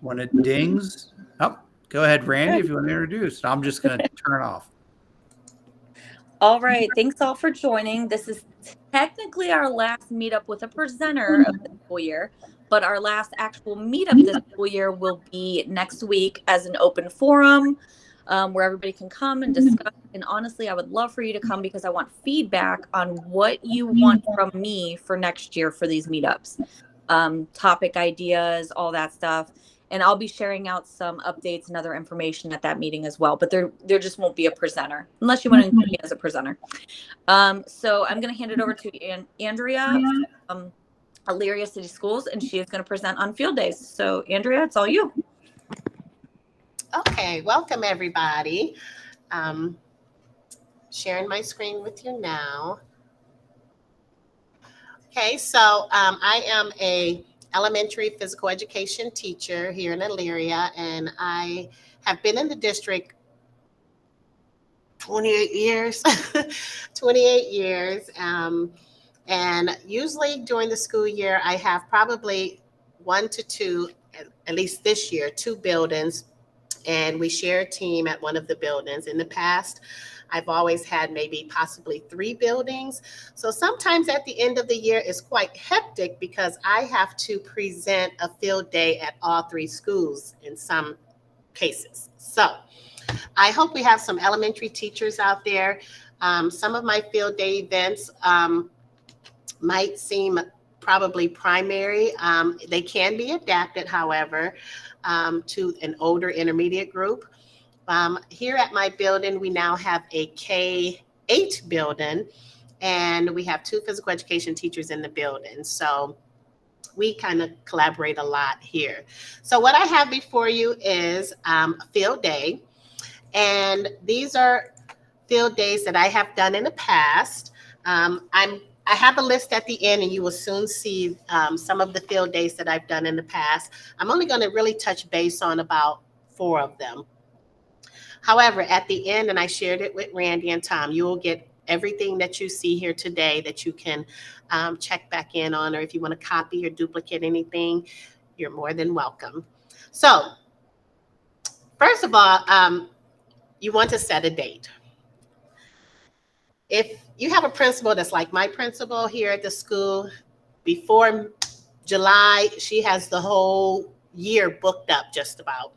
When it dings, oh, go ahead, Randy, if you want to introduce. I'm just going to turn it off. All right. Thanks all for joining. This is technically our last meetup with a presenter of the school year, but our last actual meetup this school year will be next week as an open forum where everybody can come and discuss. And honestly, I would love for you to come because I want feedback on what you want from me for next year for these meetups, topic ideas, all that stuff. And I'll be sharing out some updates and other information at that meeting as well. But there just won't be a presenter unless you want to include me as a presenter. So I'm going to hand it over to Andrea from Elyria City Schools, and she is going to present on field days. So Andrea, it's all you. Okay, welcome everybody. Sharing my screen with you now. Okay, so I am a elementary physical education teacher here in Elyria, and I have been in the district 28 years, 28 years. And usually during the school year, I have probably one to two, at least this year, two buildings, and we share a team at one of the buildings. In the past, I've always had maybe possibly three buildings. So sometimes at the end of the year, it's quite hectic because I have to present a field day at all three schools in some cases. So I hope we have some elementary teachers out there. Some of my field day events might seem probably primary. They can be adapted, however, to an older intermediate group. Here at my building, we now have a K-8 building, and we have two physical education teachers in the building. So we kind of collaborate a lot here. So what I have before you is a field day, and these are field days that I have done in the past. I have a list at the end, and you will soon see some of the field days that I've done in the past. I'm only going to really touch base on about 4 of them. However, at the end, and I shared it with Randy and Tom, you will get everything that you see here today that you can check back in on, or if you want to copy or duplicate anything, you're more than welcome. So first of all, you want to set a date. If you have a principal that's like my principal here at the school, before July, she has the whole year booked up just about.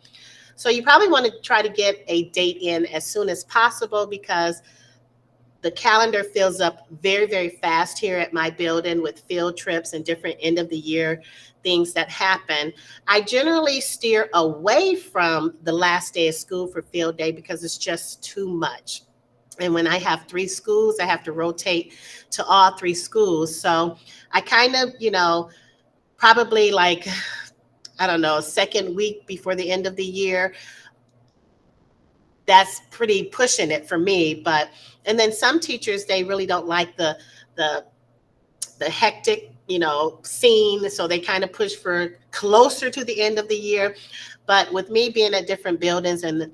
So you probably want to try to get a date in as soon as possible because the calendar fills up very, very fast here at my building with field trips and different end of the year things that happen. I generally steer away from the last day of school for field day because it's just too much. And when I have 3 schools, I have to rotate to all 3 schools. So I kind of, probably like, I don't know, second week before the end of the year, that's pretty pushing it for me. And then some teachers, they really don't like the hectic, scene. So they kind of push for closer to the end of the year. But with me being at different buildings and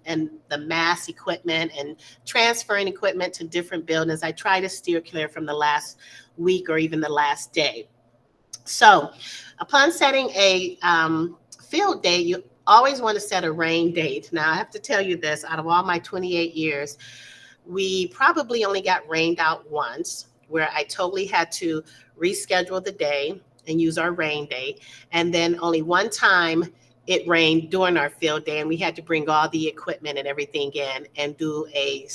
the mass equipment and transferring equipment to different buildings, I try to steer clear from the last week or even the last day. So upon setting a field day, you always want to set a rain date. Now, I have to tell you this, out of all my 28 years, we probably only got rained out once, where I totally had to reschedule the day and use our rain date. And then only one time it rained during our field day, and we had to bring all the equipment and everything in and do a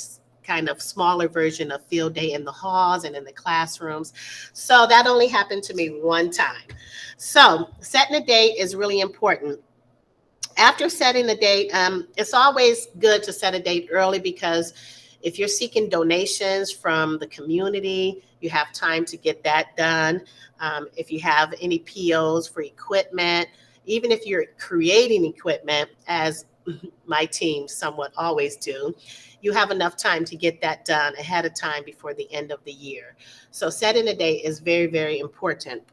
kind of smaller version of field day in the halls and in the classrooms. So that only happened to me one time. So setting a date is really important. After setting the date, it's always good to set a date early because if you're seeking donations from the community, you have time to get that done. If you have any POs for equipment, even if you're creating equipment, as my team somewhat always do, you have enough time to get that done ahead of time before the end of the year. So setting a date is very, very important.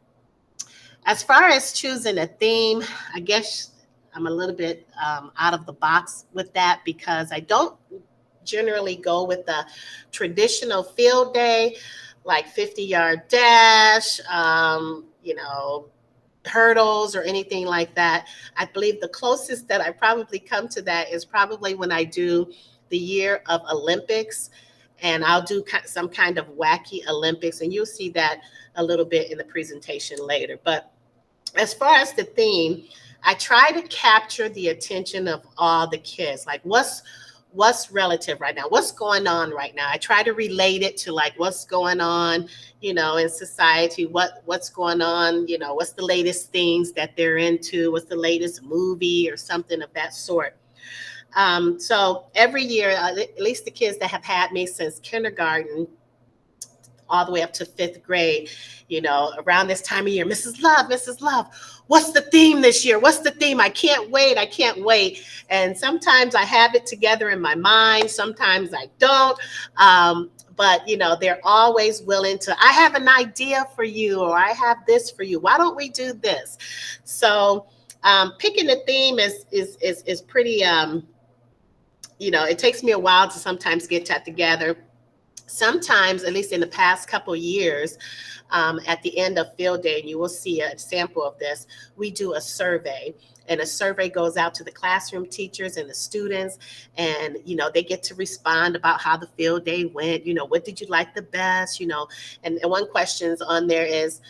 As far as choosing a theme, I guess I'm a little bit out of the box with that because I don't generally go with the traditional field day, like 50-yard dash, hurdles or anything like that. I believe the closest that I probably come to that is probably when I do the year of Olympics, and I'll do some kind of wacky Olympics, and you'll see that a little bit in the presentation later. But as far as the theme, I try to capture the attention of all the kids. Like what's relative right now? What's going on right now? I try to relate it to like what's going on, in society, what's going on, what's the latest things that they're into, what's the latest movie or something of that sort. So every year, at least the kids that have had me since kindergarten all the way up to 5th grade, around this time of year, Mrs. Love, what's the theme this year? What's the theme? I can't wait. And sometimes I have it together in my mind. Sometimes I don't. But, they're always willing to, I have an idea for you, or I have this for you. Why don't we do this? So picking a theme is pretty, it takes me a while to sometimes get that together. Sometimes, at least in the past couple years, at the end of field day, and you will see a sample of this, we do a survey. And a survey goes out to the classroom teachers and the students, and they get to respond about how the field day went. What did you like the best? And one question's on there is,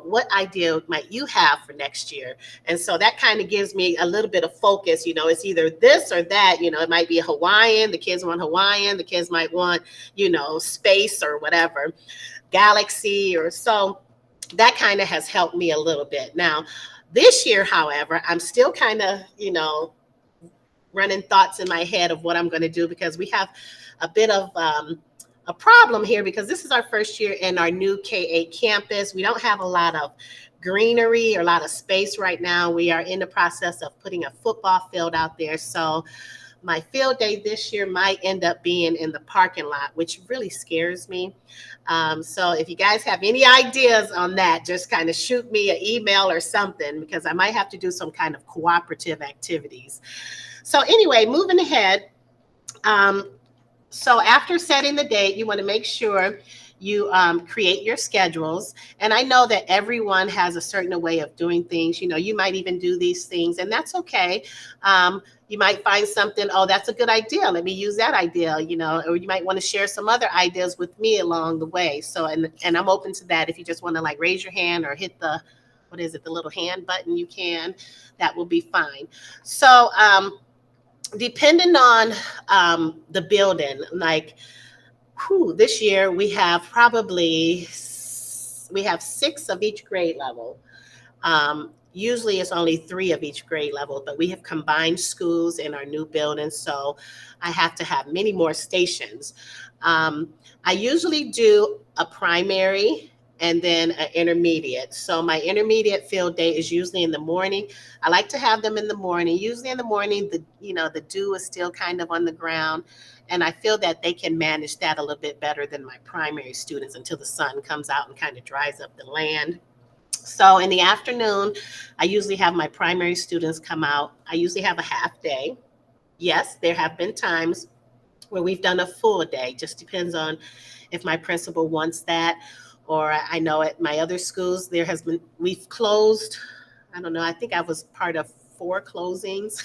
what idea might you have for next year? And so that kind of gives me a little bit of focus. It's either this or that. It might be a Hawaiian. The kids want Hawaiian. The kids might want, space or whatever, galaxy or so. That kind of has helped me a little bit. Now, this year, however, I'm still kind of, running thoughts in my head of what I'm going to do, because we have a bit of a problem here, because this is our first year in our new K-8 campus. We don't have a lot of greenery or a lot of space right now. We are in the process of putting a football field out there. So my field day this year might end up being in the parking lot, which really scares me. So if you guys have any ideas on that, just kind of shoot me an email or something, because I might have to do some kind of cooperative activities. So anyway, moving ahead. So after setting the date, you want to make sure you create your schedules. And I know that everyone has a certain way of doing things. You might even do these things, and that's okay. You might find something, oh, that's a good idea. Let me use that idea, or you might want to share some other ideas with me along the way. So, and I'm open to that. If you just want to like raise your hand or hit the little hand button, you can. That will be fine. So, depending on the building, like this year we have 6 of each grade level. Usually it's only 3 of each grade level, but we have combined schools in our new building, so I have to have many more stations. I usually do a primary and then an intermediate. So my intermediate field day is usually in the morning. I like to have them in the morning. Usually in the morning, the dew is still kind of on the ground, and I feel that they can manage that a little bit better than my primary students until the sun comes out and kind of dries up the land. So in the afternoon, I usually have my primary students come out. I usually have a half day. Yes, there have been times where we've done a full day. Just depends on if my principal wants that. Or I know at my other schools, we've closed, I don't know, I think I was part of 4 closings.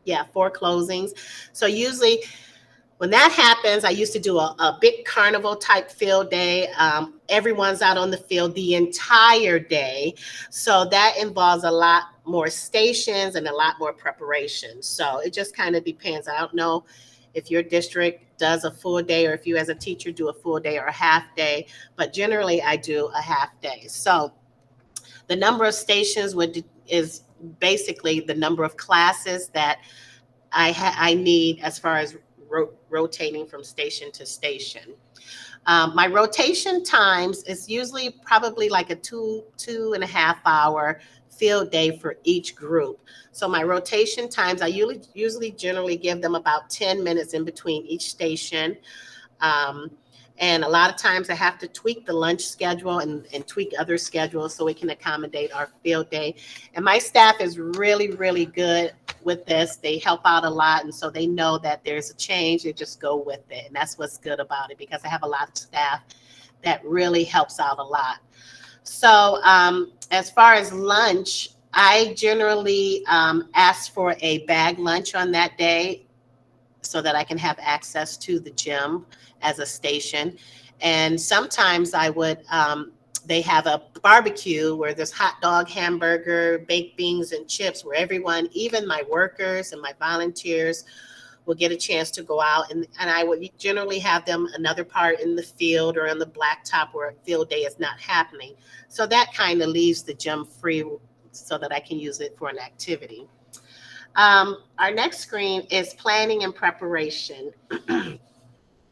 Yeah, 4 closings. So usually when that happens, I used to do a big carnival type field day. Everyone's out on the field the entire day. So that involves a lot more stations and a lot more preparation. So it just kind of depends. I don't know if your district does a full day, or if you as a teacher do a full day or a half day, but generally I do a half day. So the number of stations is basically the number of classes that I need as far as rotating from station to station. My rotation times is usually probably like a 2.5 hour field day for each group. So my rotation times, I usually generally give them about 10 minutes in between each station. And a lot of times I have to tweak the lunch schedule and tweak other schedules so we can accommodate our field day. And my staff is really, really good with this. They help out a lot. And so they know that there's a change. They just go with it. And that's what's good about it, because I have a lot of staff that really helps out a lot. So as far as lunch, I generally ask for a bag lunch on that day so that I can have access to the gym as a station. And sometimes I would, they have a barbecue where there's hot dog, hamburger, baked beans, and chips, where everyone, even my workers and my volunteers, will get a chance to go out. And I would generally have them another part in the field or on the blacktop where field day is not happening. So that kind of leaves the gym free so that I can use it for an activity. Our next screen is planning and preparation.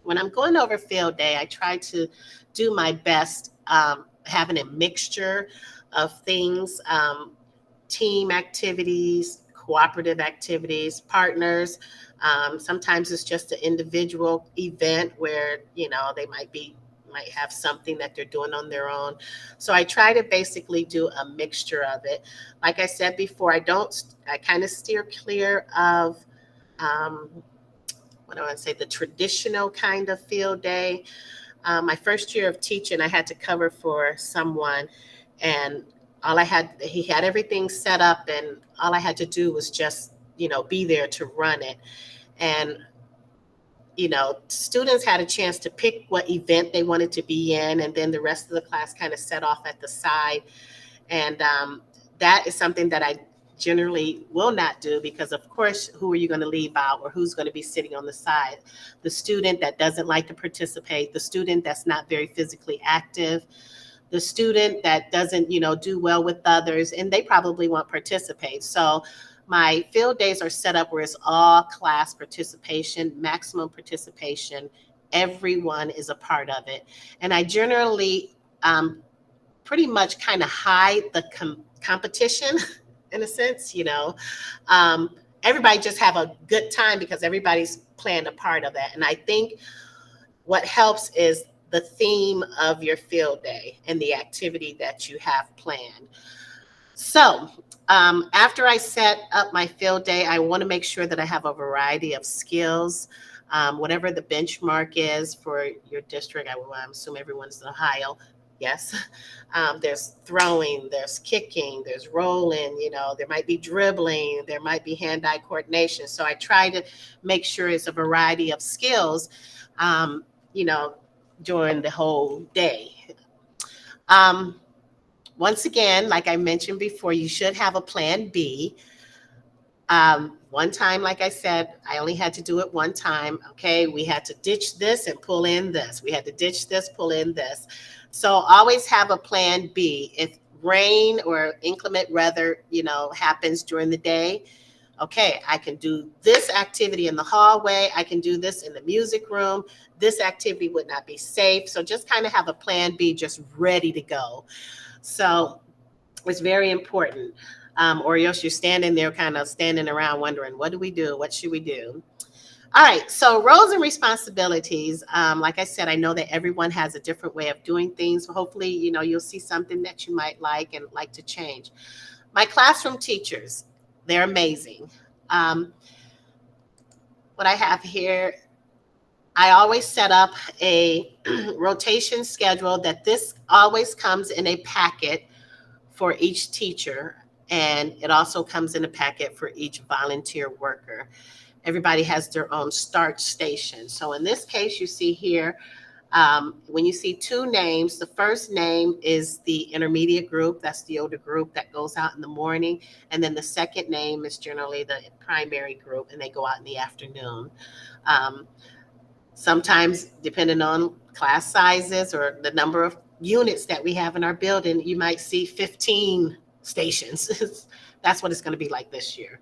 When I'm going over field day, I try to do my best, having a mixture of things, team activities, cooperative activities, partners. Sometimes it's just an individual event where, they might have something that they're doing on their own. So I try to basically do a mixture of it. Like I said before, I kind of steer clear of, what do I want to say, the traditional kind of field day. My first year of teaching, I had to cover for someone, and he had everything set up, and all I had to do was just, be there to run it. And, students had a chance to pick what event they wanted to be in, and then the rest of the class kind of set off at the side. And that is something that I generally will not do, because of course, who are you going to leave out, or who's going to be sitting on the side? The student that doesn't like to participate, the student that's not very physically active, the student that doesn't, do well with others, and they probably won't participate. So my field days are set up where it's all class participation, maximum participation. Everyone is a part of it. And I generally pretty much kind of hide the competition in a sense, everybody just have a good time because everybody's playing a part of that. And I think what helps is the theme of your field day and the activity that you have planned. So after I set up my field day, I want to make sure that I have a variety of skills, whatever the benchmark is for your district. I'm assuming everyone's in Ohio. Yes. There's throwing, there's kicking, there's rolling, there might be dribbling, there might be hand-eye coordination. So I try to make sure it's a variety of skills, during the whole day. Once again, like I mentioned before, you should have a plan B. One time, like I said, I only had to do it one time. Okay, we had to ditch this and pull in this. We had to ditch this, pull in this. So always have a plan B. If rain or inclement weather, happens during the day, okay, I can do this activity in the hallway. I can do this in the music room. This activity would not be safe. So just kind of have a plan B just ready to go. So it's very important. Or else you're standing there kind of standing around wondering, what do we do? What should we do? All right, so roles and responsibilities. Like I said, I know that everyone has a different way of doing things. Hopefully, you'll see something that you might like and like to change. My classroom teachers, they're amazing. What I have here, I always set up a rotation schedule that this always comes in a packet for each teacher, and it also comes in a packet for each volunteer worker. Everybody has their own start station. So in this case, you see here, when you see two names, the first name is the intermediate group. That's the older group that goes out in the morning. And then the second name is generally the primary group, and they go out in the afternoon. Sometimes, depending on class sizes or the number of units that we have in our building, you might see 15 stations. That's what it's going to be like this year.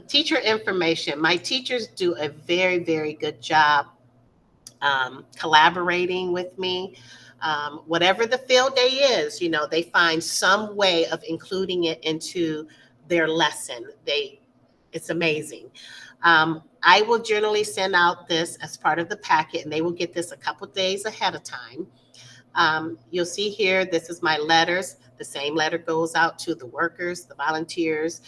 Teacher information. My teachers do a very, very good job collaborating with me. Whatever the field day is, they find some way of including it into their lesson. It's amazing. I will generally send out this as part of the packet, and they will get this a couple days ahead of time. You'll see here, this is my letters. The same letter goes out to the workers, the volunteers,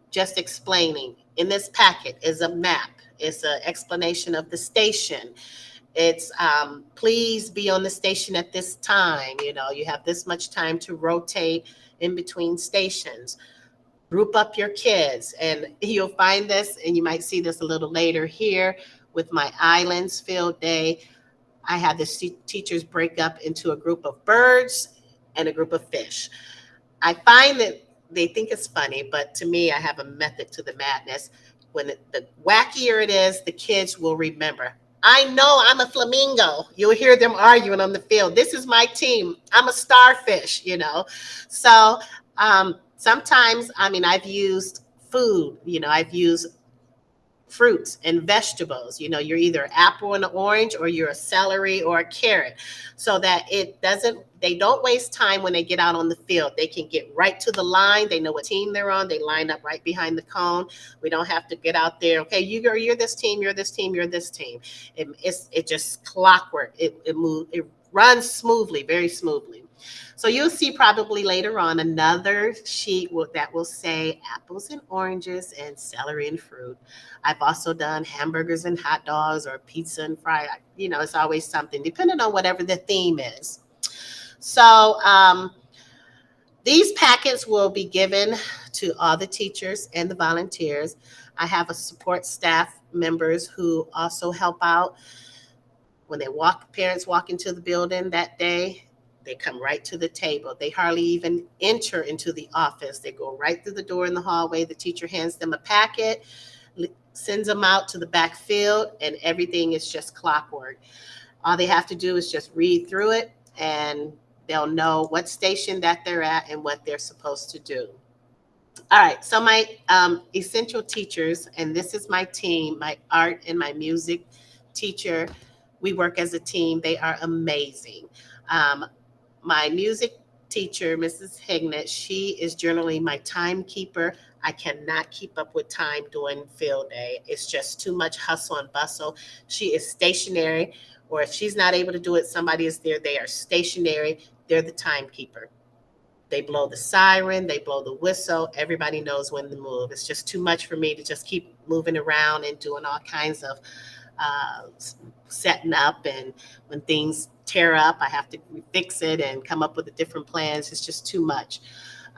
just explaining. In this packet is a map. It's an explanation of the station. It's please be on the station at this time. You have this much time to rotate in between stations. Group up your kids. And you'll find this, and you might see this a little later here with my islands field day. I had the teachers break up into a group of birds and a group of fish. I find that they think it's funny, but to me, I have a method to the madness. When the wackier it is, the kids will remember. I know I'm a flamingo. You'll hear them arguing on the field. This is my team. I'm a starfish, So sometimes, I've used food, I've used fruits and vegetables. You're either an apple and an orange, or you're a celery or a carrot, so that they don't waste time when they get out on the field. They can get right to the line. They know what team they're on. They line up right behind the cone. We don't have to get out there. Okay, you're this team, you're this team, you're this team. It just clockwork. It runs smoothly, very smoothly. So you'll see probably later on another sheet that will say apples and oranges and celery and fruit. I've also done hamburgers and hot dogs, or pizza and fry. It's always something, depending on whatever the theme is. So these packets will be given to all the teachers and the volunteers. I have a support staff members who also help out. When parents walk into the building that day, they come right to the table. They hardly even enter into the office. They go right through the door in the hallway. The teacher hands them a packet, sends them out to the back field, and everything is just clockwork. All they have to do is just read through it, and they'll know what station that they're at and what they're supposed to do. All right, so my essential teachers, and this is my team, my art and my music teacher. We work as a team. They are amazing. My music teacher, Mrs. Hignett, she is generally my timekeeper. I cannot keep up with time doing field day. It's just too much hustle and bustle. She is stationary, or if she's not able to do it, somebody is there. They are stationary. They're the timekeeper. They blow the siren, they blow the whistle. Everybody knows when to move. It's just too much for me to just keep moving around and doing all kinds of setting up. And when things tear up, I have to fix it and come up with the different plans. It's just too much.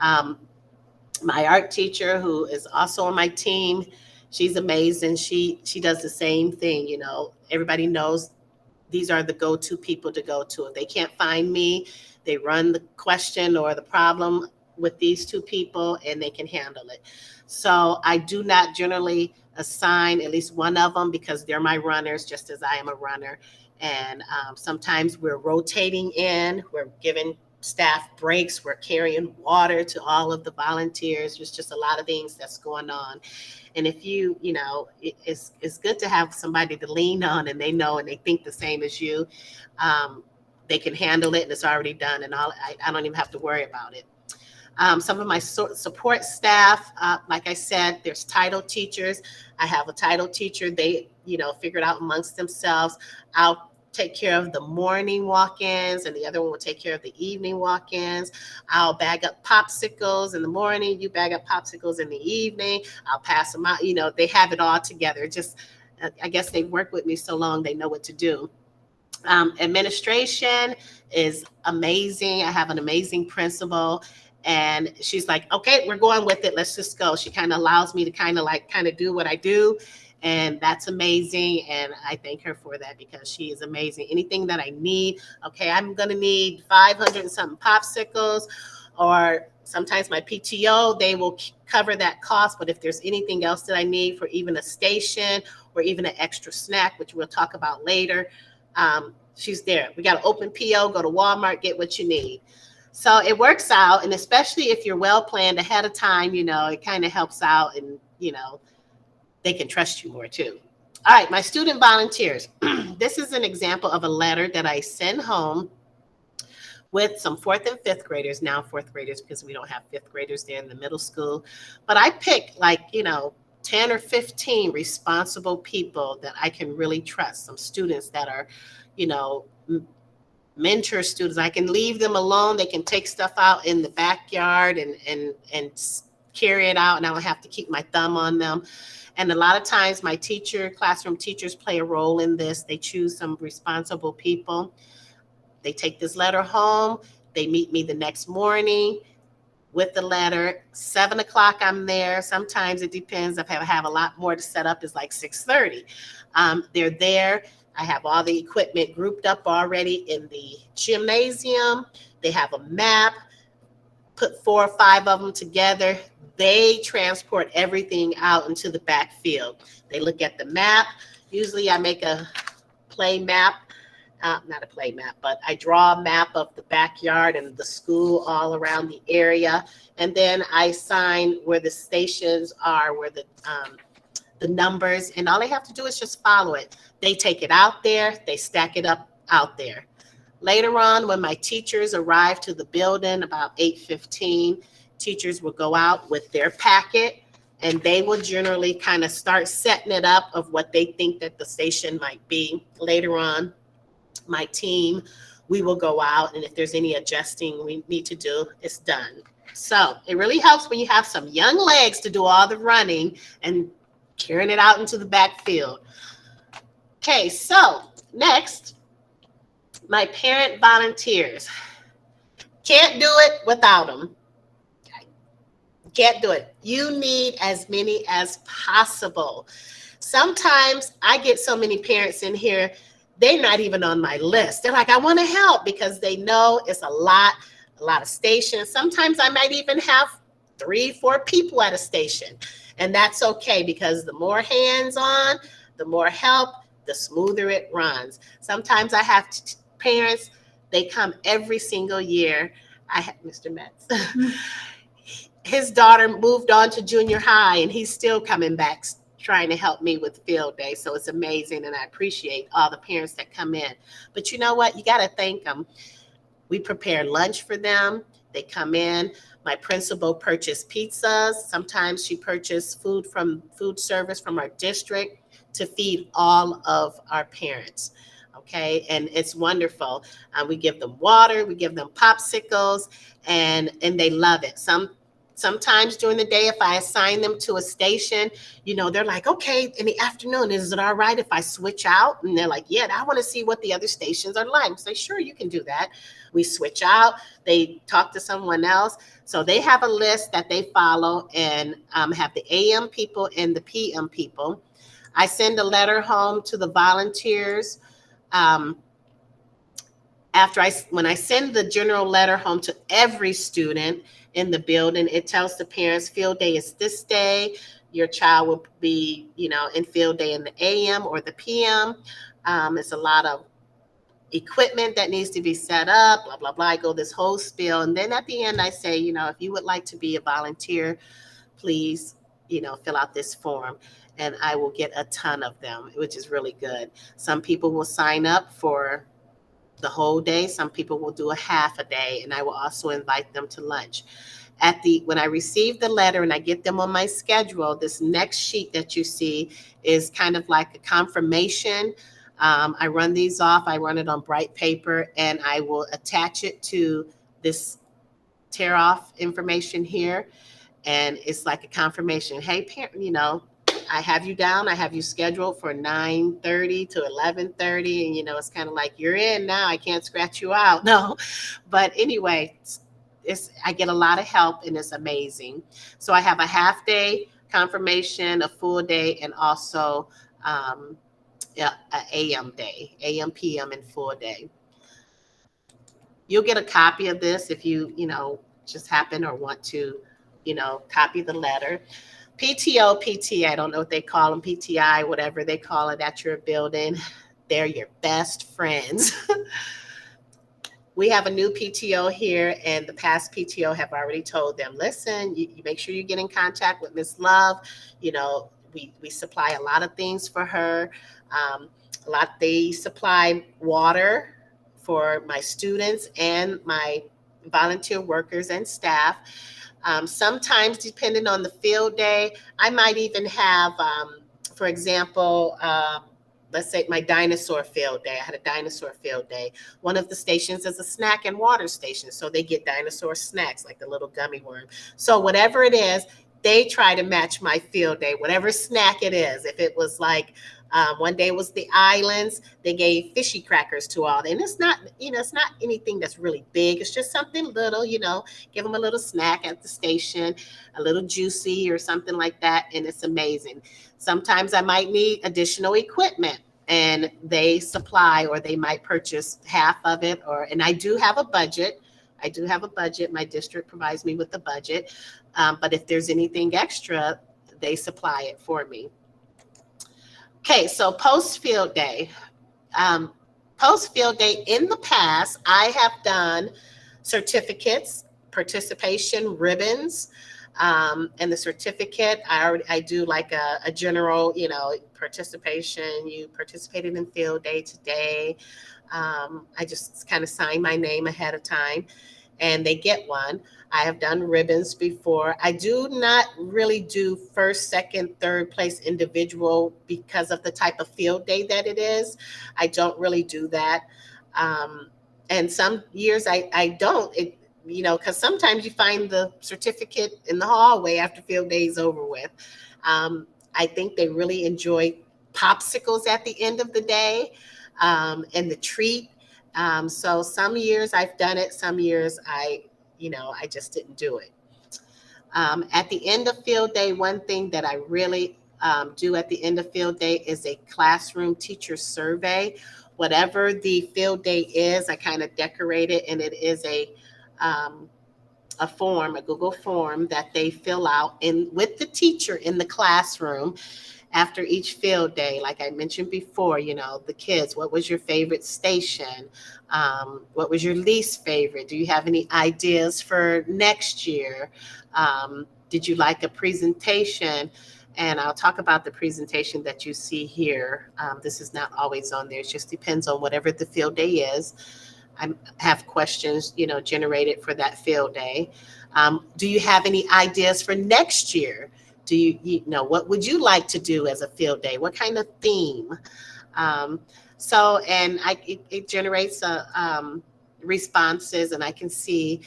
My art teacher, who is also on my team, she's amazing. She does the same thing. Everybody knows these are the go-to people to go to. If they can't find me, they run the question or the problem with these two people, and they can handle it. So I do not generally assign at least one of them, because they're my runners, just as I am a runner. And sometimes we're rotating in, we're giving staff breaks, we're carrying water to all of the volunteers. There's just a lot of things that's going on. And if it's good to have somebody to lean on, and they know and they think the same as you. They can handle it, and it's already done, and I don't even have to worry about it. Some of my support staff, like I said, there's title teachers. I have a title teacher. They, figured out amongst themselves. I'll take care of the morning walk-ins, and the other one will take care of the evening walk-ins. I'll bag up popsicles in the morning. You bag up popsicles in the evening. I'll pass them out. They have it all together. Just, I guess they've worked with me so long, they know what to do. Administration is amazing. I have an amazing principal, and she's like, okay, we're going with it. Let's just go. She kind of allows me to kind of do what I do. And that's amazing. And I thank her for that, because she is amazing. Anything that I need, okay, I'm going to need 500 and something popsicles, or sometimes my PTO, they will cover that cost. But if there's anything else that I need for even a station or even an extra snack, which we'll talk about later, she's there. We got an open PO, go to Walmart, get what you need. So it works out. And especially if you're well planned ahead of time, it kind of helps out, and, they can trust you more too. All right, my student volunteers. This is an example of a letter that I send home with some 4th and 5th graders, now 4th graders, because we don't have 5th graders there in the middle school. But I pick 10 or 15 responsible people that I can really trust, some students that are, mentor students. I can leave them alone. They can take stuff out in the backyard and carry it out and I don't have to keep my thumb on them. And a lot of times my classroom teachers play a role in this. They choose some responsible people. They take this letter home. They meet me the next morning with the letter. 7 o'clock, I'm there. Sometimes it depends. If I have a lot more to set up, it's like 6:30. They're there. I have all the equipment grouped up already in the gymnasium. They have a map, put 4 or 5 of them together. They transport everything out into the backfield. They look at the map. Usually I make a play map. Not a play map, but I draw a map of the backyard and the school all around the area. And then I sign where the stations are, where the numbers, and all they have to do is just follow it. They take it out there, they stack it up out there. Later on, when my teachers arrive to the building about 8:15, teachers will go out with their packet and they will generally kind of start setting it up of what they think that the station might be. Later on, my team, we will go out, and if there's any adjusting we need to do, it's done. So it really helps when you have some young legs to do all the running and carrying it out into the backfield. Okay, so next, my parent volunteers. Can't do it without them. Can't do it. You need as many as possible. Sometimes I get so many parents in here, they're not even on my list. They're like, I want to help, because they know it's a lot of stations. Sometimes I might even have 3, 4 people at a station. And that's okay, because the more hands-on, the more help, the smoother it runs. Sometimes I have parents, they come every single year. I have Mr. Metz. His daughter moved on to junior high, and he's still coming back trying to help me with field day. So it's amazing, and I appreciate all the parents that come in. But you know what? You got to thank them. We prepare lunch for them. They come in. My principal purchased pizzas. Sometimes she purchased food service from our district to feed all of our parents. Okay, and it's wonderful. We give them water, we give them popsicles, and they love it. Sometimes during the day, if I assign them to a station, they're like, okay, in the afternoon, is it all right if I switch out? And they're like, yeah, I want to see what the other stations are like. I say, sure, you can do that. We switch out. They talk to someone else. So they have a list that they follow, and have the AM people and the PM people. I send a letter home to the volunteers. When I send the general letter home to every student in the building, it tells the parents field day is this day. Your child will be, in field day in the AM or the PM. It's a lot of equipment that needs to be set up, blah, blah, blah. I go this whole spiel. And then at the end, I say, if you would like to be a volunteer, please, fill out this form. And I will get a ton of them, which is really good. Some people will sign up for the whole day. Some people will do a half a day, and I will also invite them to lunch. When I receive the letter and I get them on my schedule, this next sheet that you see is kind of like a confirmation. I run these off. I run it on bright paper, and I will attach it to this tear off information here. And it's like a confirmation. Hey, parent, I have you down. I have you scheduled for 9:30 to 11:30. And, it's kind of like, you're in now. I can't scratch you out. No. But anyway, I get a lot of help, and it's amazing. So I have a half day confirmation, a full day, and also an AM day, AM, PM, and full day. You'll get a copy of this if you, just happen or want to, copy the letter. PTO, PTA, I don't know what they call them, PTI, whatever they call it at your building. They're your best friends. We have a new PTO here, and the past PTO have already told them, listen, you make sure you get in contact with Miss Love. We supply a lot of things for her. They supply water for my students and my volunteer workers and staff. Sometimes, depending on the field day, I might even have, for example, let's say my dinosaur field day. I had a dinosaur field day. One of the stations is a snack and water station. So they get dinosaur snacks, like the little gummy worm. So whatever it is, they try to match my field day, whatever snack it is. If it was like one day was the islands, they gave fishy crackers to all. And it's not, it's not anything that's really big. It's just something little, give them a little snack at the station, a little juicy or something like that. And it's amazing. Sometimes I might need additional equipment and they supply, or they might purchase half of it, and I do have a budget. My district provides me with a budget. But if there's anything extra, they supply it for me. Okay, so post field day. Post field day, in the past, I have done certificates, participation ribbons, and the certificate, I do like a general, participation. You participated in field day today. I just kind of sign my name ahead of time, and they get one. I have done ribbons before. I do not really do first, second, third place individual because of the type of field day that it is. I don't really do that. And some years I don't, because sometimes you find the certificate in the hallway after field day is over with. I think they really enjoy popsicles at the end of the day, and the treat. So some years I've done it, some years I just didn't do it. At the end of field day, one thing that I really do at the end of field day is a classroom teacher survey. Whatever the field day is, I kind of decorate it, and it is a form, a Google form that they fill out with the teacher in the classroom after each field day. Like I mentioned before, the kids, what was your favorite station? What was your least favorite? Do you have any ideas for next year? Did you like a presentation? And I'll talk about the presentation that you see here. This is not always on there. It just depends on whatever the field day is. I have questions, generated for that field day. Do you have any ideas for next year? Do what would you like to do as a field day? What kind of theme? It generates responses, and I can see,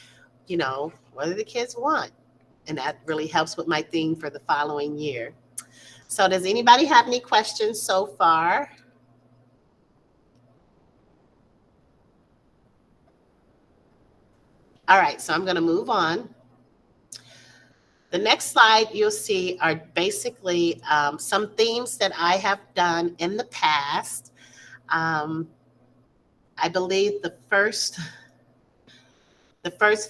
what do the kids want? And that really helps with my theme for the following year. So does anybody have any questions so far? All right, so I'm going to move on. The next slide you'll see are basically some themes that I have done in the past. I believe the first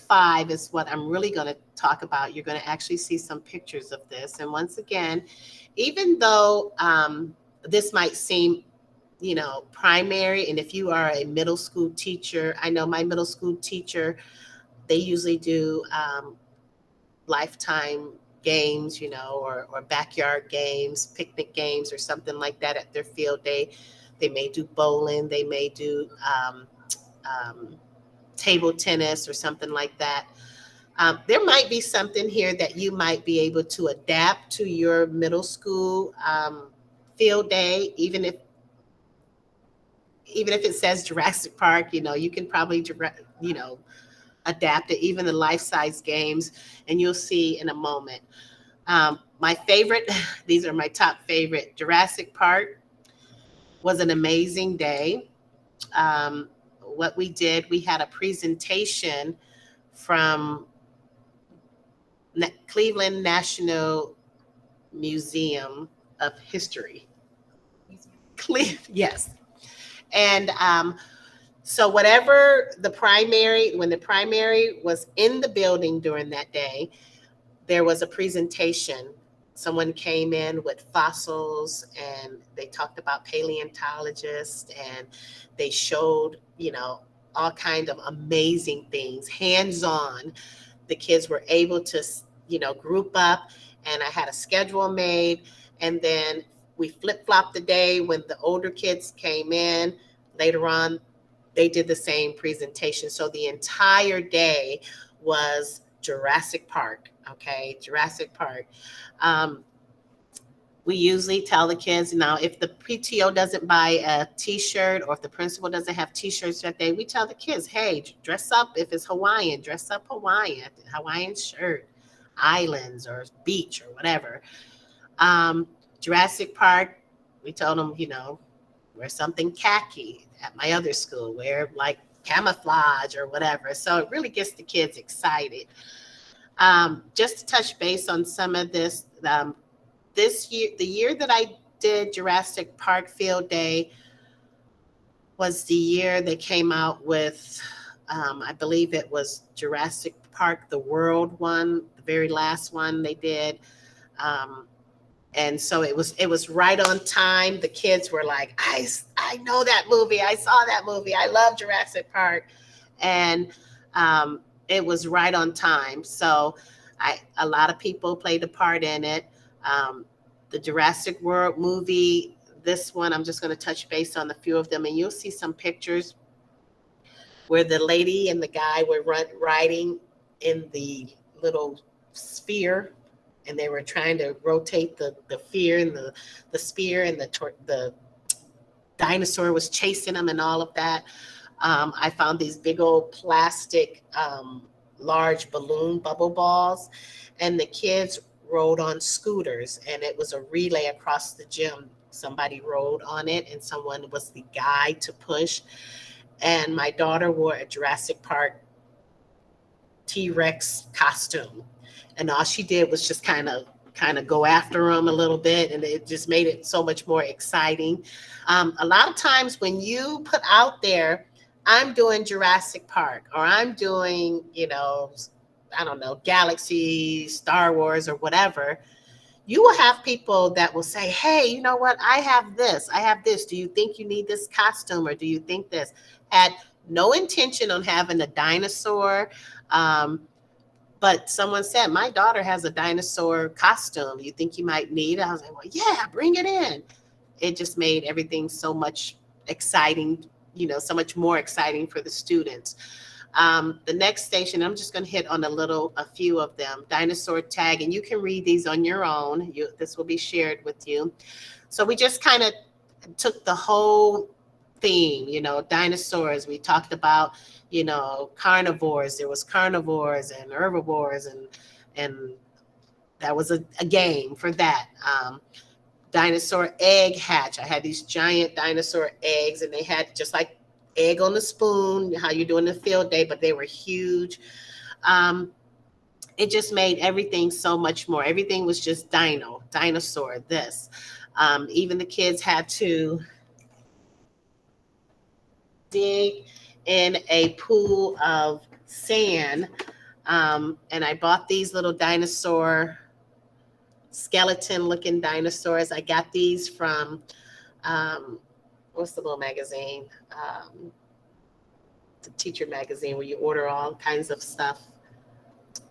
5 is what I'm really going to talk about. You're going to actually see some pictures of this. And once again, even though this might seem, primary, and if you are a middle school teacher, I know my middle school teacher, they usually do lifetime games, or backyard games, picnic games, or something like that at their field day. They may do bowling, they may do table tennis or something like that. There might be something here that you might be able to adapt to your middle school field day, even if it says Jurassic Park, you can probably adapt it, even the life-size games, and you'll see in a moment. My favorite, these are my top favorite. Jurassic Park was an amazing day. What we did, we had a presentation from Cleveland National Museum of History. Yes. And so whatever when the primary was in the building during that day, there was a presentation. Someone came in with fossils, and they talked about paleontologists, and they showed, all kind of amazing things, hands-on. The kids were able to, group up, and I had a schedule made, and then we flip-flopped the day. When the older kids came in later on, they did the same presentation. So the entire day was Jurassic Park. Okay, Jurassic Park. We usually tell the kids, if the PTO doesn't buy a t-shirt, or if the principal doesn't have t-shirts that day, we tell the kids, hey, dress up. If it's Hawaiian, dress up Hawaiian shirt. islands or beach or whatever. Jurassic Park, we told them, wear something khaki. At my other school, wear like camouflage or whatever. So it really gets the kids excited. Just to touch base on some of this, this year, the year that I did Jurassic Park Field Day was the year they came out with, I believe it was Jurassic Park, the World one, the very last one they did. And so it was right on time. The kids were like, I know that movie. I saw that movie. I love Jurassic Park. And it was right on time. So a lot of people played a part in it. The Jurassic World movie, this one, I'm just going to touch base on a few of them. And you'll see some pictures where the lady and the guy were riding in the little sphere, and they were trying to rotate the fear and the spear, and the dinosaur was chasing them and all of that. I found these big old plastic large balloon bubble balls, and the kids rode on scooters, and it was a relay across the gym. Somebody rode on it, and someone was the guide to push. And my daughter wore a Jurassic Park T-Rex costume, and all she did was just kind of go after them a little bit, and it just made it so much more exciting. A lot of times when you put out there, I'm doing Jurassic Park, or I'm doing, I don't know, Galaxy, Star Wars, or whatever, you will have people that will say, hey, you know what? I have this. Do you think you need this costume, or do you think this? Had no intention on having a dinosaur. But someone said, my daughter has a dinosaur costume. You think you might need it? I was like, well, yeah, bring it in. It just made everything so much exciting, so much more exciting for the students. The next station, I'm just going to hit on a few of them. Dinosaur tag, and you can read these on your own. This will be shared with you. So we just kind of took the whole theme, dinosaurs. We talked about, carnivores. There was carnivores and herbivores, and that was a game for that. Dinosaur egg hatch. I had these giant dinosaur eggs, and they had just like egg on the spoon, how you do in the field day, but they were huge. It just made everything so much more. Everything was just dinosaur, this. Even the kids had to dig in a pool of sand. And I bought these little dinosaur, skeleton-looking dinosaurs. I got these from, what's the little magazine? The teacher magazine where you order all kinds of stuff.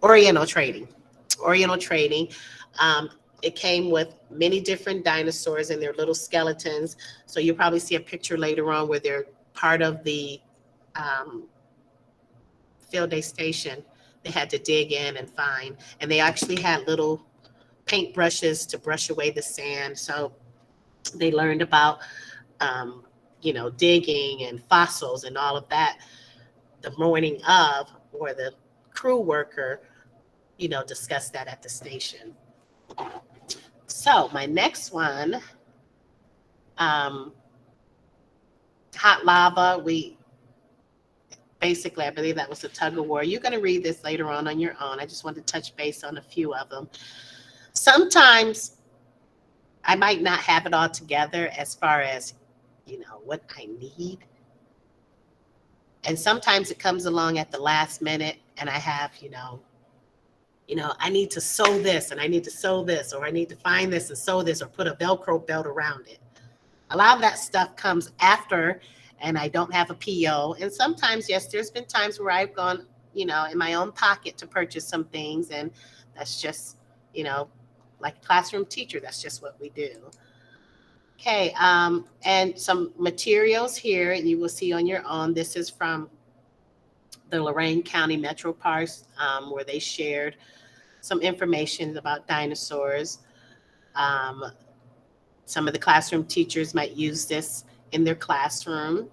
Oriental Trading. It came with many different dinosaurs and their little skeletons. So you'll probably see a picture later on where they're part of the field day station. They had to dig in and find, and they actually had little paint brushes to brush away the sand. So they learned about, digging and fossils and all of that the morning of, or the crew worker, discussed that at the station. So my next one, hot lava. I believe that was a tug of war. You're going to read this later on your own. I just wanted to touch base on a few of them. Sometimes I might not have it all together as far as, what I need. And sometimes it comes along at the last minute, and I have, I need to sew this, and I need to sew this, or I need to find this and sew this, or put a Velcro belt around it. A lot of that stuff comes after, and I don't have a PO. And sometimes, yes, there's been times where I've gone, in my own pocket to purchase some things, and that's just, like a classroom teacher, that's just what we do. Okay, and some materials here you will see on your own. This is from the Lorain County Metro Parks, where they shared some information about dinosaurs. Some of the classroom teachers might use this in their classroom.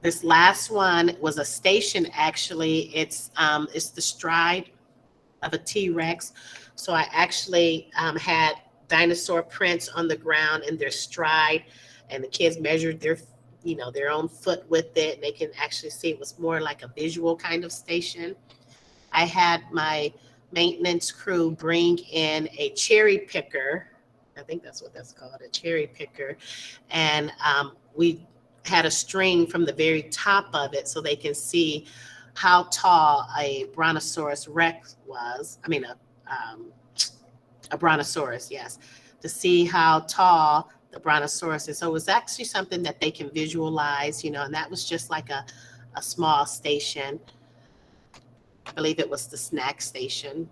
This last one was a station, actually. It's the stride of a T-Rex. So I actually had dinosaur prints on the ground in their stride, and the kids measured their, their own foot with it. And they can actually see it was more like a visual kind of station. I had my maintenance crew bring in a cherry picker. I think that's what that's called, a cherry picker. And we had a string from the very top of it so they can see how tall a brontosaurus rex was. I mean, a brontosaurus, yes, to see how tall the brontosaurus is. So it was actually something that they can visualize, and that was just like a small station. I believe it was the snack station.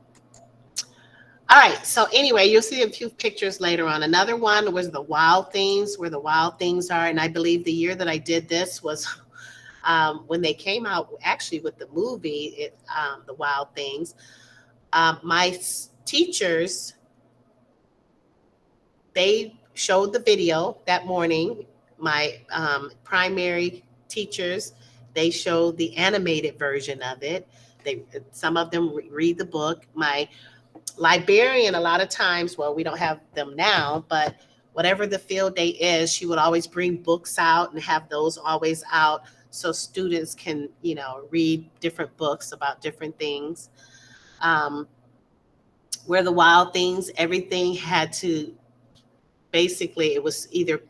All right. So anyway, you'll see a few pictures later on. Another one was the wild things, where the wild things are. And I believe the year that I did this was when they came out actually with the movie, The Wild Things. My teachers, they showed the video that morning. My primary teachers, they showed the animated version of it. Some of them read the book. My librarian, a lot of times, well, we don't have them now, but whatever the field day is, she would always bring books out and have those always out so students can, read different books about different things. Where the wild things, everything had to, basically, it was either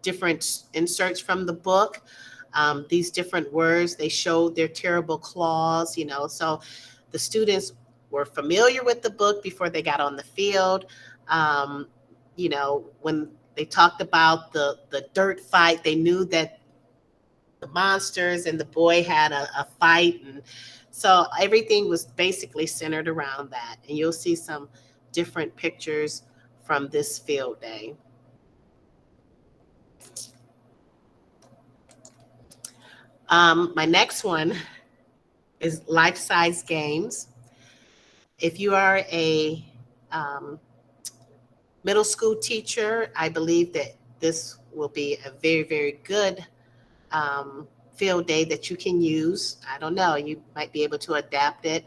different inserts from the book, these different words, they showed their terrible claws, so the students were familiar with the book before they got on the field. When they talked about the dirt fight, they knew that the monsters and the boy had a fight. And so everything was basically centered around that. And you'll see some different pictures from this field day. My next one is life-size games. If you are a middle school teacher, I believe that this will be a very, very good field day that you can use. I don't know, you might be able to adapt it.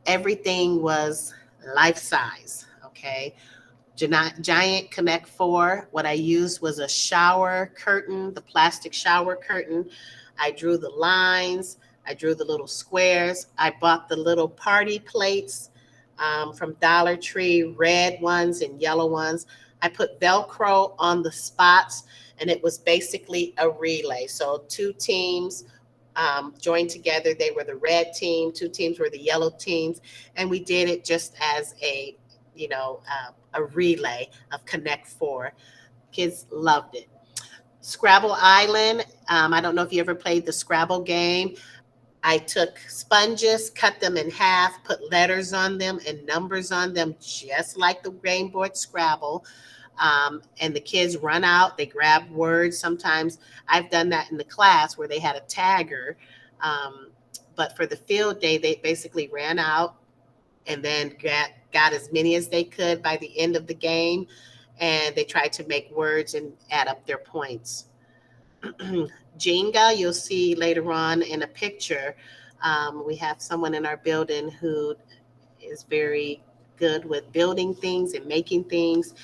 Everything was life-size, okay? Giant Connect 4. What I used was a shower curtain, the plastic shower curtain. I drew the lines. I drew the little squares. I bought the little party plates from Dollar Tree, red ones and yellow ones. I put Velcro on the spots, and it was basically a relay. So 2 teams joined together. They were the red team. 2 teams were the yellow teams. And we did it just as a relay of Connect 4. Kids loved it. Scrabble Island. I don't know if you ever played the Scrabble game. I took sponges, cut them in half, put letters on them and numbers on them, just like the game board Scrabble. And the kids run out, they grab words. Sometimes I've done that in the class where they had a tagger. But for the field day, they basically ran out and then got as many as they could by the end of the game. And they tried to make words and add up their points. Jenga, you'll see later on in a picture. We have someone in our building who is very good with building things and making things.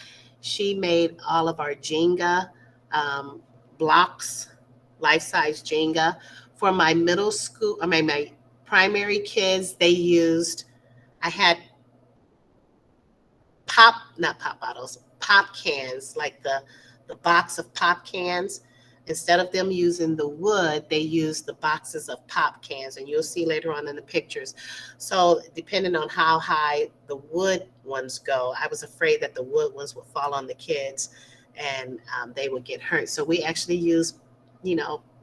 She made all of our Jenga blocks, life-size Jenga. For my middle school, my primary kids, they used, I had not pop bottles, pop cans, like the box of pop cans. Instead of them using the wood, they used the boxes of pop cans, and you'll see later on in the pictures. So depending on how high the wood ones go, I was afraid that the wood ones would fall on the kids and they would get hurt. So we actually used,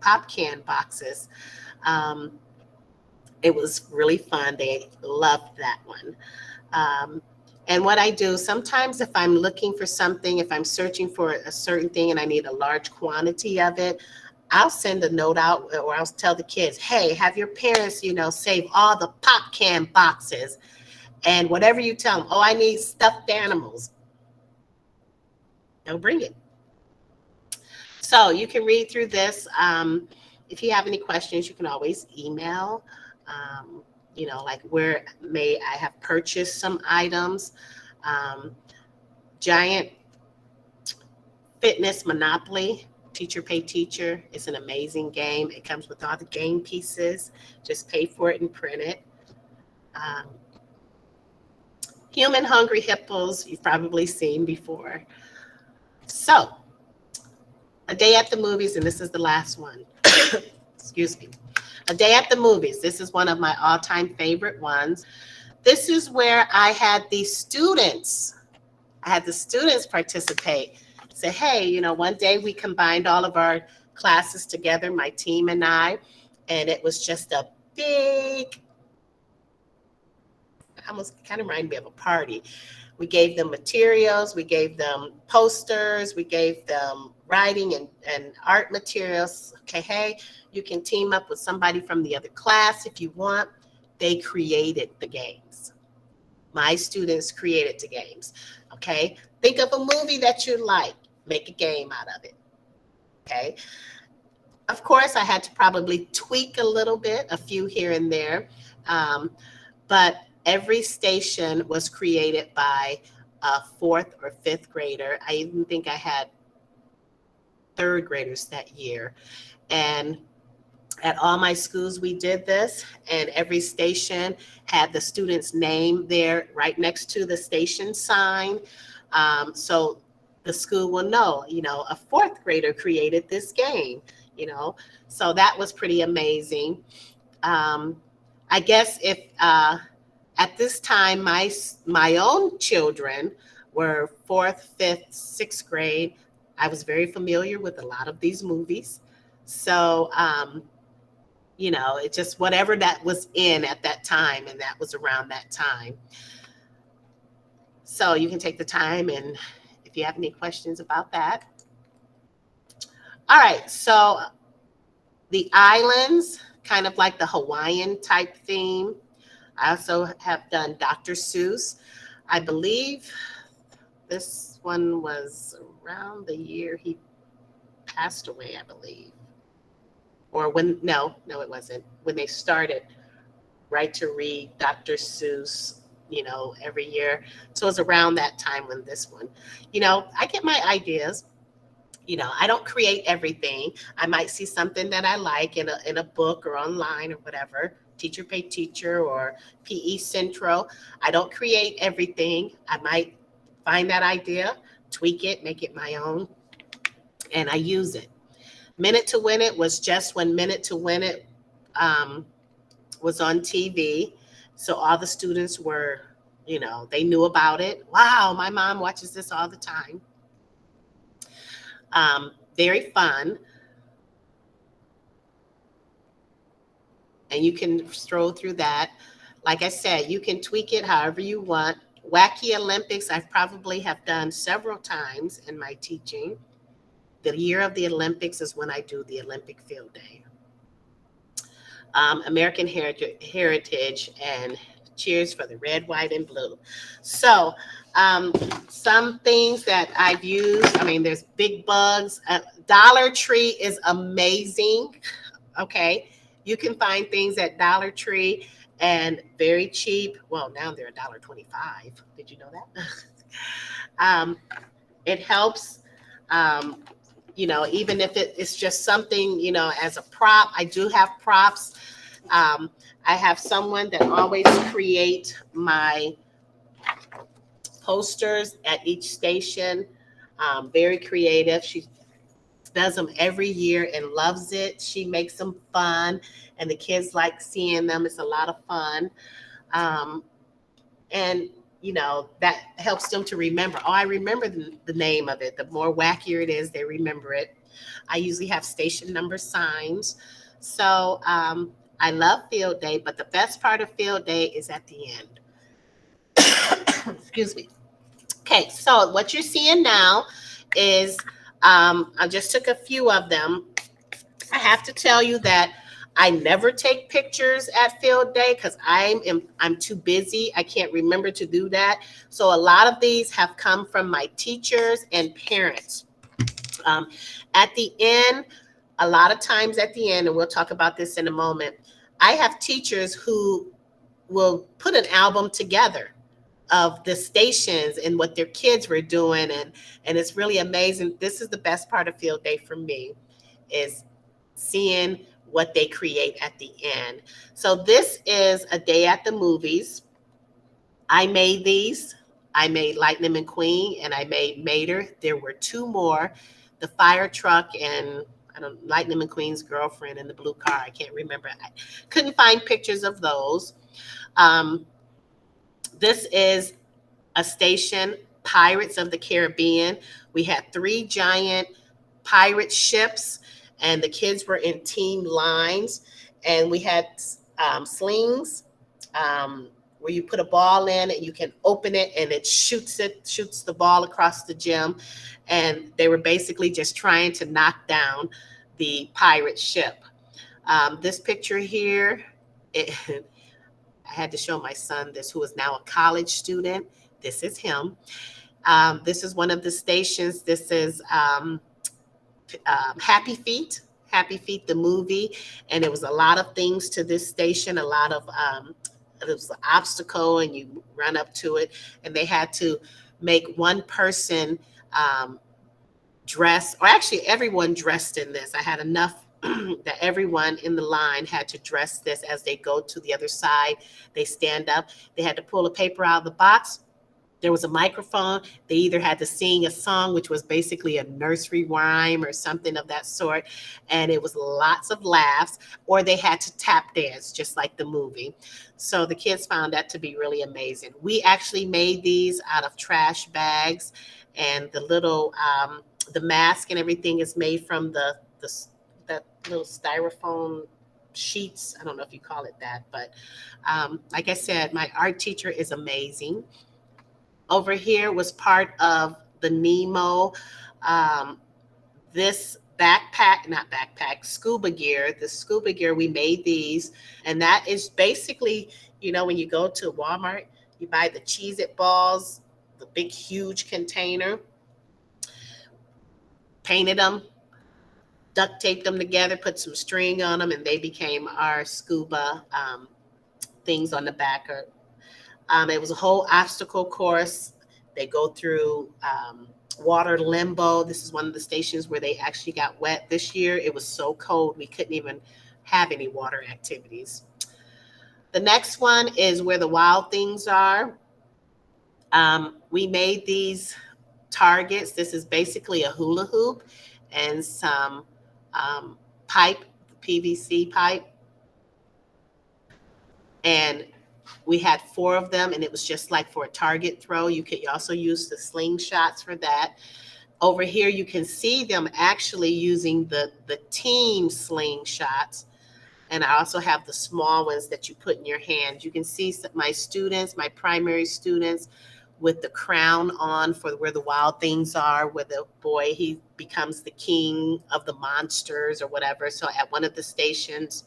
pop can boxes. It was really fun. They loved that one. And what I do, sometimes if I'm looking for something, if I'm searching for a certain thing and I need a large quantity of it, I'll send a note out, or I'll tell the kids, hey, have your parents, save all the pop can boxes. And whatever you tell them, I need stuffed animals, they'll bring it. So you can read through this. if you have any questions, you can always email, like where may I have purchased some items. Giant Fitness Monopoly, Teacher Pay Teacher. It's an amazing game. It comes with all the game pieces. Just pay for it and print it. Human Hungry Hippos, you've probably seen before. So, A Day at the Movies, and this is the last one. Excuse me. A Day at the Movies. This is one of my all-time favorite ones. This is where I had the students participate. Say, hey, one day we combined all of our classes together, my team and I, and it was just a big, almost kind of reminded me of a party. We gave them materials, we gave them posters, we gave them writing and art materials. Okay, hey, you can team up with somebody from the other class if you want. They created the games. My students created the games. Okay, think of a movie that you like, make a game out of it. Okay, of course, I had to probably tweak a little bit, a few here and there, but every station was created by a 4th or 5th grader. I even think I had 3rd graders that year. And at all my schools, we did this, and every station had the student's name there right next to the station sign. So the school will know, a 4th grader created this game, so that was pretty amazing. I guess if at this time, my own children were 4th, 5th, 6th grade. I was very familiar with a lot of these movies. So, it just whatever that was in at that time, and that was around that time. So you can take the time, and if you have any questions about that. All right, so the islands, kind of like the Hawaiian type theme. I also have done Dr. Seuss. I believe this one was around the year he passed away, I believe. Or no, it wasn't. When they started Right to Read Dr. Seuss, every year. So it was around that time when this one, I get my ideas. I don't create everything. I might see something that I like in a book or online or whatever, Teacher Pay Teacher or PE Central. I don't create everything. I might find that idea, tweak it, make it my own, and I use it. Minute to Win It was just when Minute to Win It was on TV. So all the students were, they knew about it. Wow, my mom watches this all the time. Very fun. And you can stroll through that. Like I said, you can tweak it however you want. Wacky Olympics, I probably have done several times in my teaching. The year of the Olympics is when I do the Olympic Field Day. American Heritage and Cheers for the Red, White, and Blue. So some things that I've used, there's Big Bugs. Dollar Tree is amazing. Okay, you can find things at Dollar Tree and very cheap. Well, now they're $1.25. Did you know that? It helps. Even if it's just something, as a prop. I do have props. I have someone that always create my posters at each station. Very creative. She does them every year and loves it. She makes them fun, and the kids like seeing them. It's a lot of fun. And that helps them to remember. Oh, I remember the name of it. The more wackier it is, they remember it. I usually have station number signs. So I love Field Day, but the best part of Field Day is at the end. Excuse me. Okay, so what you're seeing now is I just took a few of them. I have to tell you that I never take pictures at Field Day because I'm too busy. I can't remember to do that. So a lot of these have come from my teachers and parents. At the end, a lot of times at the end, and we'll talk about this in a moment, I have teachers who will put an album together of the stations and what their kids were doing. And it's really amazing. This is the best part of field day for me, is seeing what they create at the end. So this is a day at the movies. I made these. I made Lightning McQueen and I made Mater. There were two more, the fire truck and Lightning McQueen's girlfriend in the blue car. I can't remember. I couldn't find pictures of those. This is a station, Pirates of the Caribbean. We had 3 giant pirate ships, and the kids were in team lines. And we had slings where you put a ball in and you can open it and it shoots the ball across the gym. And they were basically just trying to knock down the pirate ship. This picture here, I had to show my son this, who is now a college student. This is him. This is one of the stations. This is Happy Feet, the movie. And there was a lot of things to this station, a lot of, it was an obstacle and you run up to it. And they had to make one person dress, or actually everyone dressed in this. I had enough that everyone in the line had to dress this as they go to the other side. They stand up. They had to pull a paper out of the box. There was a microphone. They either had to sing a song, which was basically a nursery rhyme or something of that sort, and it was lots of laughs, or they had to tap dance, just like the movie. So the kids found that to be really amazing. We actually made these out of trash bags, and the little, the mask and everything is made from that little styrofoam sheets. I don't know if you call it that, but like I said, my art teacher is amazing. Over here was part of the Nemo, this scuba gear. The scuba gear, we made these. And that is basically, when you go to Walmart, you buy the Cheez-It balls, the big, huge container, painted them, duct taped them together, put some string on them, and they became our scuba things on the back. It was a whole obstacle course. They go through water limbo. This is one of the stations where they actually got wet. This year, it was so cold, we couldn't even have any water activities. The next one is where the wild things are. We made these targets. This is basically a hula hoop and some pipe, PVC pipe. And we had 4 of them, and it was just like for a target throw. You could also use the slingshots for that. Over here, you can see them actually using the team slingshots. And I also have the small ones that you put in your hands. You can see my students, my primary students, with the crown on for where the wild things are, where the boy, he becomes the king of the monsters or whatever. So at one of the stations,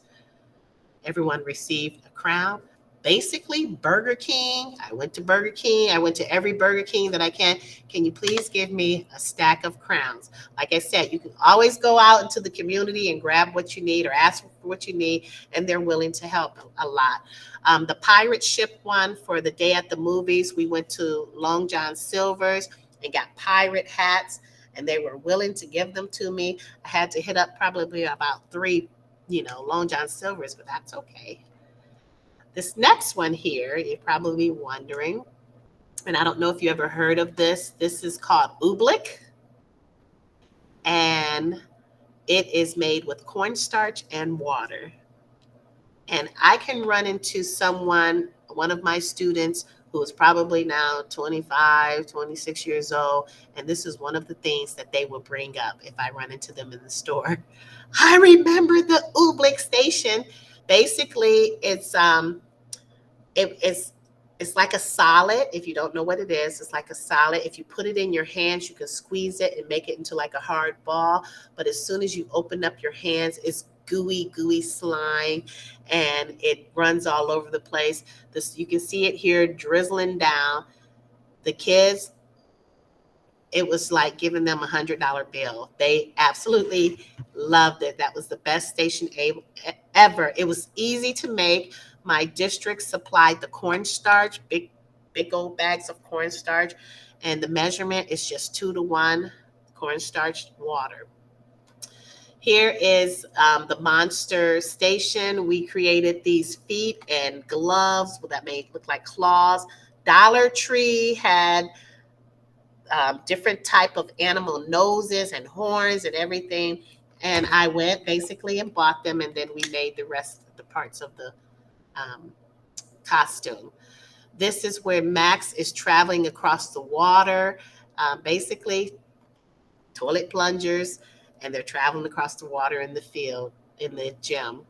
everyone received a crown. Basically, Burger King. I went to Burger King. I went to every Burger King that I can. Can you please give me a stack of crowns? Like I said, you can always go out into the community and grab what you need or ask for what you need, and they're willing to help a lot. The pirate ship one for the day at the movies, we went to Long John Silver's and got pirate hats, and they were willing to give them to me. I had to hit up probably about 3 Long John Silver's, but that's okay. This next one here, you're probably wondering, and I don't know if you ever heard of this. This is called oobleck, and it is made with cornstarch and water. And I can run into one of my students who is probably now 25, 26 years old, and this is one of the things that they will bring up if I run into them in the store. I remember the oobleck station. Basically, it's like a solid. If you don't know what it is, it's like a solid. If you put it in your hands, you can squeeze it and make it into like a hard ball. But as soon as you open up your hands, it's gooey slime, and it runs all over the place. You can see it here drizzling down. The kids it was like giving them $100 bill. They absolutely loved it. That was the best station ever. It was easy to make. My district supplied the cornstarch, big old bags of cornstarch, and the measurement is just 2-to-1 cornstarch water. Here is the monster station. We created these feet and gloves that made look like claws. Dollar Tree had different type of animal noses and horns and everything. And I went basically and bought them, and then we made the rest of the parts of the costume. This is where Max is traveling across the water, basically toilet plungers, and they're traveling across the water in the field, in the gym.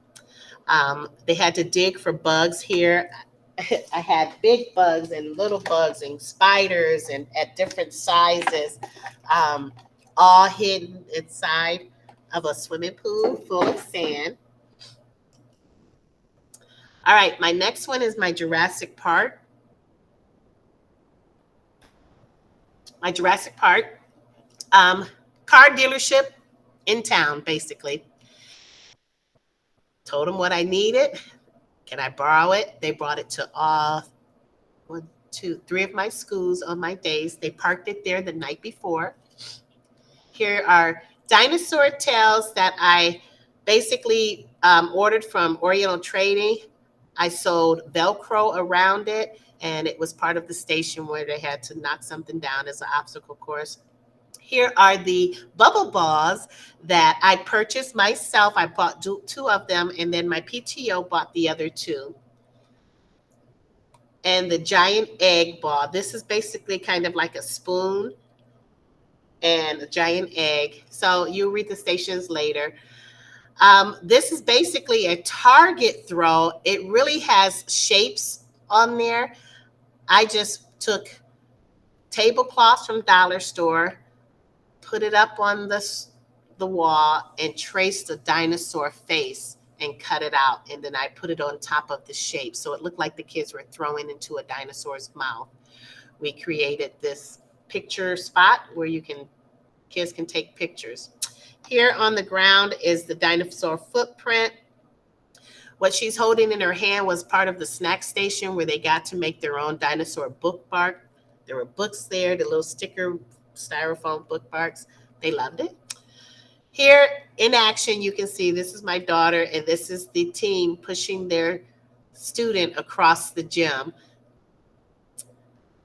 They had to dig for bugs here. I had big bugs and little bugs and spiders and at different sizes, all hidden inside of a swimming pool full of sand. All right, my next one is my Jurassic Park. My Jurassic Park car dealership in town, basically. Told them what I needed. Can I borrow it? They brought it to all 1, 2, 3 of my schools on my days. They parked it there the night before. Here are dinosaur tails that I basically ordered from Oriental Trading. I sold Velcro around it, and it was part of the station where they had to knock something down as an obstacle course. Here are the bubble balls that I purchased myself. I bought 2 of them, and then my PTO bought the other 2. And the giant egg ball. This is basically kind of like a spoon and a giant egg. So you'll read the stations later. This is basically a target throw. It really has shapes on there. I just took tablecloths from Dollar Store, put it up on the wall, and traced a dinosaur face and cut it out. And then I put it on top of the shape. So it looked like the kids were throwing into a dinosaur's mouth. We created this picture spot where kids can take pictures. Here on the ground is the dinosaur footprint. What she's holding in her hand was part of the snack station where they got to make their own dinosaur bookmark. There were books there, the little sticker styrofoam bookmarks. They loved it. Here in action, you can see this is my daughter, and this is the team pushing their student across the gym.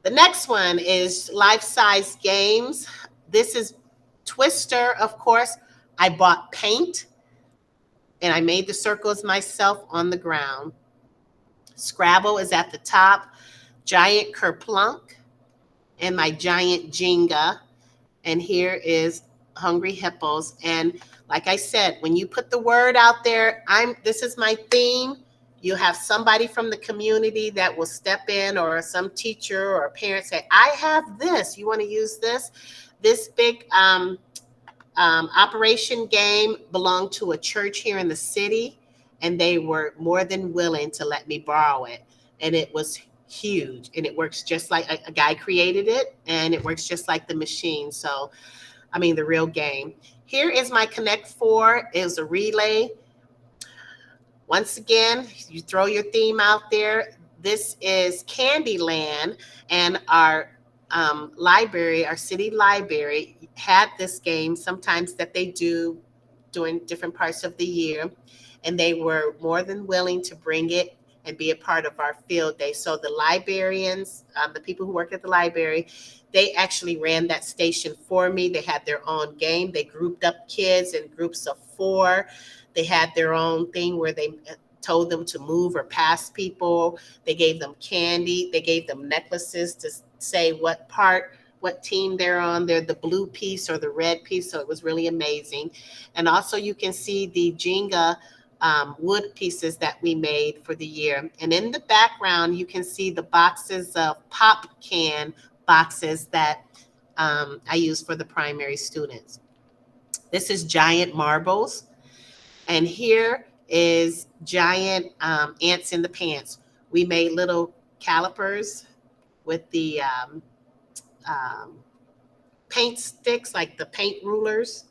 The next one is life-size games. This is Twister, of course. I bought paint, and I made the circles myself on the ground. Scrabble is at the top. Giant Kerplunk, and my giant Jenga. And here is Hungry Hippos. And like I said, when you put the word out there, this is my theme. You have somebody from the community that will step in, or some teacher or parent say, I have this. You want to use this? This big operation game belonged to a church here in the city, and they were more than willing to let me borrow it. And it was huge, and it works just like a guy created it, and it works just like the machine. So, I mean, the real game. Here is my Connect 4. It was a relay. Once again, you throw your theme out there. This is Candyland, and our library, our city library, had this game sometimes that they do during different parts of the year, and they were more than willing to bring it and be a part of our field day. So the librarians, the people who work at the library, they actually ran that station for me. They had their own game. They grouped up kids in groups of 4. They had their own thing where they told them to move or pass people. They gave them candy. They gave them necklaces to say what team they're on. They're the blue piece or the red piece. So it was really amazing. And also you can see the Jenga wood pieces that we made for the year. And in the background, you can see the boxes of pop can boxes that I use for the primary students. This is giant marbles. And here is giant ants in the pants. We made little calipers with the paint sticks, like the paint rulers,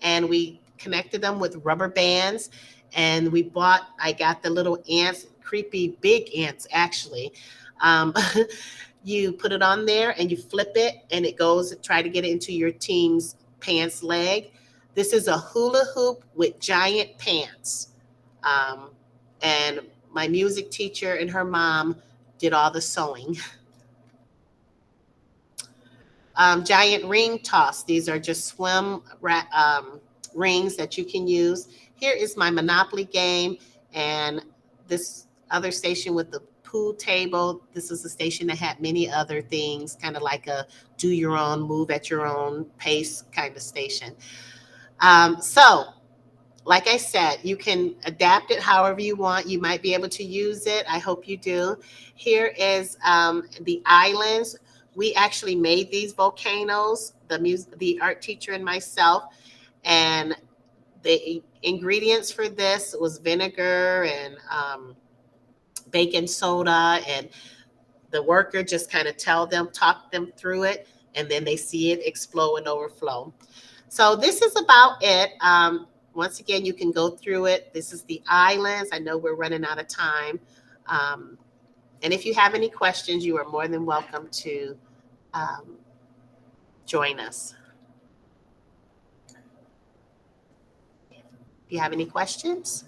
and we connected them with rubber bands. And I got the little ants, creepy big ants, actually. Um, you put it on there and you flip it, and it goes, try to get it into your team's pants leg. This is a hula hoop with giant pants. And my music teacher and her mom did all the sewing. Giant ring toss. These are just rings that you can use. Here is my Monopoly game, and this other station with the pool table. This is a station that had many other things, kind of like a do your own, move at your own pace kind of station. So, like I said, you can adapt it however you want. You might be able to use it. I hope you do. Here is the islands. We actually made these volcanoes, the art teacher and myself. And the ingredients for this was vinegar and baking soda. And the worker just kind of talk them through it. And then they see it explode and overflow. So this is about it. Once again, you can go through it. This is the islands. I know we're running out of time. And if you have any questions, you are more than welcome to join us. If you have any questions?